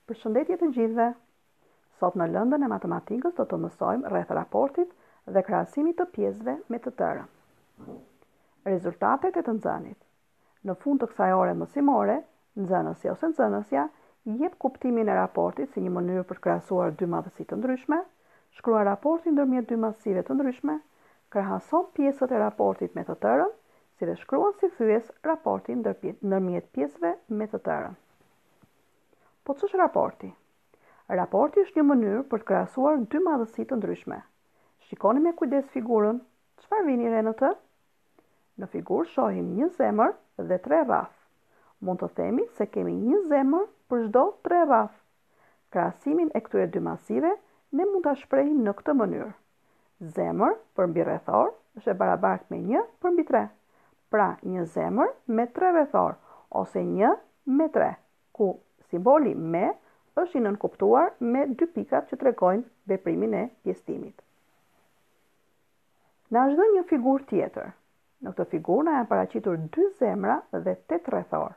Përshëndetje të gjithëve! Sot në lëndën e matematikës do të mësojmë rreth raportit dhe krahasimit të pjesëve me të tërën. Rezultatet e të nxënit. Në fund të kësaj ore mësimore, nxënësi ose nxënësja jep kuptimin e raportit si një mënyrë për të krahasuar dy madhësi të ndryshme, shkruan raportin ndërmjet dy madhësive të ndryshme, krahason pjesët e raportit me të tërën, si dhe shkruan si thyes raportin ndërmjet pjesëve me të tërën. Po ç'është raporti? Raporti është një mënyrë për të krahasuar dy madhësi të ndryshme. Shikoni me kujdes figurën. Çfarë vini re në të? Në figurë shohim një zemër dhe tre rraf. Mund të themi se kemi një zemër për çdo tre rraf. Krahasimin e këtyre dy madhësive ne mund ta shprehim në këtë mënyrë. Zemër përmbi rrethor është e barabartë me 1 përmbi 3. Pra, një zemër me 3 rrethor ose 1 me 3, ku simboli me është i nënkuptuar me dy pikat që tregojnë veprimin e pjesëtimit. Na është dhënë një figurë tjetër. Në këtë figurë na janë paraqitur dy zemra dhe 8 rrethor.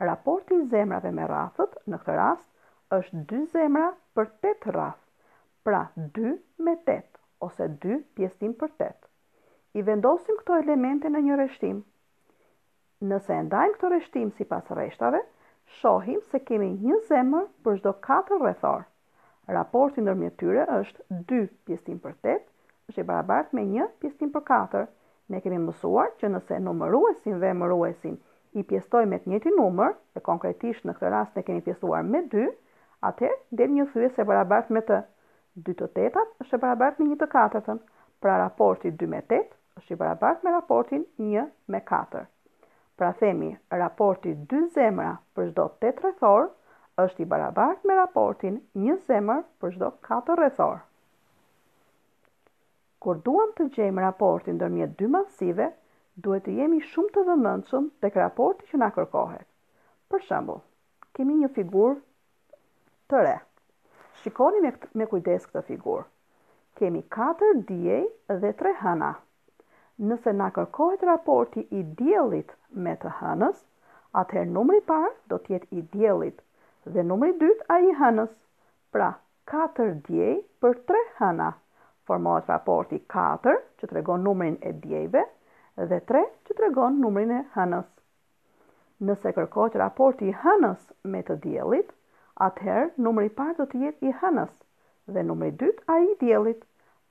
Raporti i zemrave me rrafët në këtë rast është 2 zemra për 8 rraf. Pra 2 me 8 ose 2 pjesëtim për 8. I vendosim këto elemente në një rreshtim. Nëse e ndajmë këtë rreshtim sipas rreshtave, shohim se kemi një zemër për çdo 4 rrethor. Raporti ndërmjet tyre është 2 pjesëtim për 8, është i barabartë me 1 pjesëtim për 4. Ne kemi mësuar që nëse numëruesin dhe emëruesin i pjestojmë me të njëjtin numër, e konkretisht në këtë rast ne kemi pjesëtuar me 2, atëherë del një thyes e barabartë me të. 2 të 8-at është e barabartë me 1 të 4-tën. Pra raporti 2 me 8 është i barabartë me raportin 1 me 4. Pra themi, raporti 2 zemra për çdo 8 rrethor është i barabartë me raportin 1 zemër për çdo 4 rrethor. Kur duam të gjejmë raportin ndërmjet dy madhësive, duhet të jemi shumë të vëmendshëm tek raporti që na kërkohet. Për shembull, kemi një figurë të re. Shikoni me kujdes këtë figurë. Kemi 4 diej dhe 3 hëna. Nëse na kërkohet raporti i diellit me të hënës, atëherë numri i parë do të jetë i diellit dhe numri i dytë ai i hënës. Pra, 4 diej për 3 hëna. Formohet raporti 4 që tregon numrin e diejve dhe 3 që tregon numrin e hënës. Nëse kërkohet raporti i hënës me të diellit, atëherë numri i parë do të jetë i hënës dhe numri i dytë ai i diellit.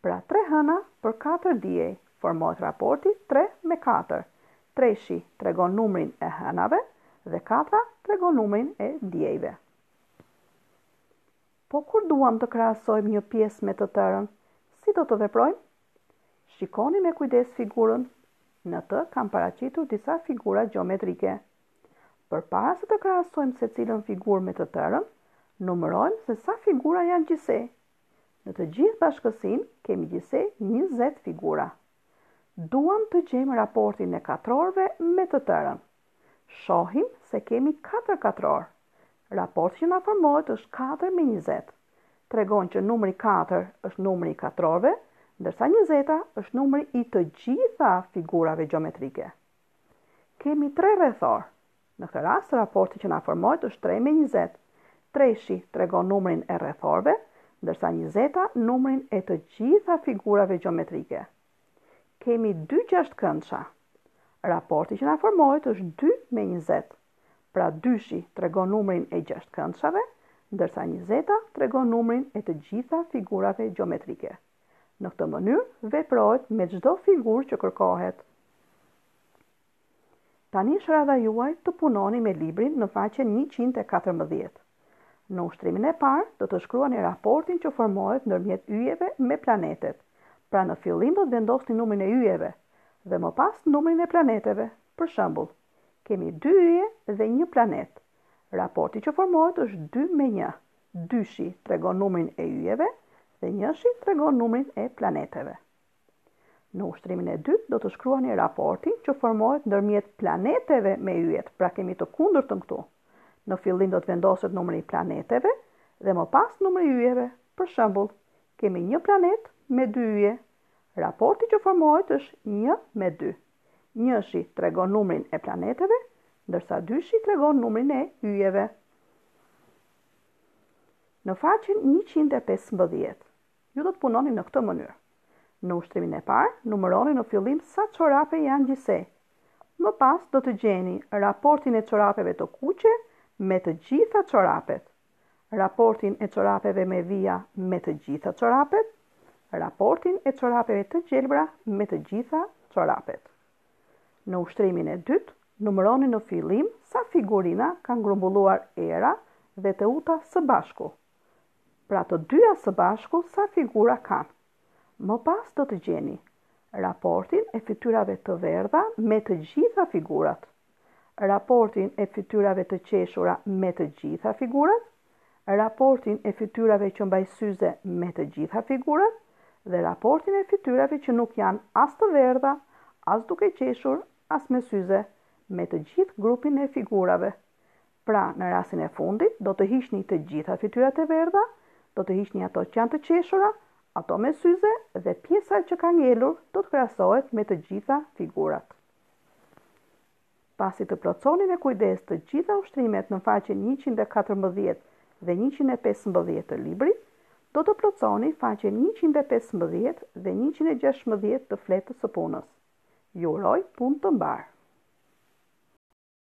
Pra 3 hëna për 4 diej. Formohet raporti 3 me 4. 3-shi tregon numrin e hënave dhe 4 tregon numrin e diejve. Po kur duam të krahasojmë një pjesë me të tërën, si do të veprojmë? Shikoni me kujdes figurën. Në të kam paraqitur disa figura gjeometrike. Përpara se të krahasojmë secilën figurë me të tërën, numërojmë se sa figura janë gjithsej. Në të gjithë bashkësinë kemi gjithsej 20 figura. Duam të gjejmë raportin e katrorëve me të tërën. Shohim se kemi 4 katror. Raporti që na formohet është 4 me 20. Tregon që numri 4 është numri i katrorëve, ndërsa 20 është numri i të gjitha figurave gjeometrike. Kemi 3 rrethor. Në këtë rast raporti që na formohet është 3 me 20. 3-shi tregon numrin e rrethorëve, ndërsa 20 numrin e të gjitha figurave gjeometrike. Kemi 2 gjashtkëndsha. Raporti që na formohet është 2 me 20. Pra 2-shi tregon numrin e gjashtkëndshave, ndërsa 20 tregon numrin e të gjitha figurave gjeometrike. Në këtë mënyrë veprohet me çdo figurë që kërkohet. Tani është radha juaj të punoni me librin në faqen 114. Në ushtrimin e parë do të shkruani raportin që formohet ndërmjet yjeve me planetet. Pra në fillim do të vendosni numrin e yjeve dhe më pas numrin e planeteve. Për shembull, kemi 2 yje dhe 1 planet. Raporti që formohet është 2 me 1. 2-shi tregon numrin e yjeve dhe 1-shi tregon numrin e planeteve. Në ushtrimin e dytë do të shkruani raportin që formohet ndërmjet planeteve me yjet. Pra kemi të kundërtën këtu. Në fillim do të vendoset numri i planeteve dhe më pas numri i yjeve. Për shembull, kemi 1 planet me 2 yje. Raporti që formohet është 1 me 2. 1-shi tregon numrin e planeteve, ndërsa 2-shi tregon numrin e yjeve. Në faqen 115, ju do të punoni në këtë mënyrë. Në ushtrimin e parë, numëroni në fillim sa çorape janë gjithsej. Më pas do të gjeni raportin e çorapeve të kuqe me të gjitha çorapet, raportin e çorapeve me vija me të gjitha çorapet, raportin e çorapeve të gjelbra me të gjitha çorapet. Në ushtrimin e dytë, numëroni në fillim sa figurina kanë grumbulluar era dhe të uta së bashku. Pra të dyja së bashku sa figura kanë. Më pas do të gjeni raportin e fytyrave të verdha me të gjitha figurat, raportin e fytyrave të qeshura me të gjitha figurat, raportin e fytyrave që mbaj syze me të gjitha figurat dhe raportin e fytyrave që nuk janë as të verdha, as duke qeshur, as me syze, me të gjithë grupin e figurave. Pra, në rastin e fundit, do të hiqni të gjitha fytyrat e verdha, do të hiqni ato që janë të qeshura, ato me syze dhe pjesa që ka ngelur do të krahasohet me të gjitha figurat. Pasi të plotësoni me kujdes të gjitha ushtrimet në faqen 114 dhe 115 të librit, do të plotësoni faqen 115 dhe 116 të fletës së punës. Ju uroj punë të mbarë.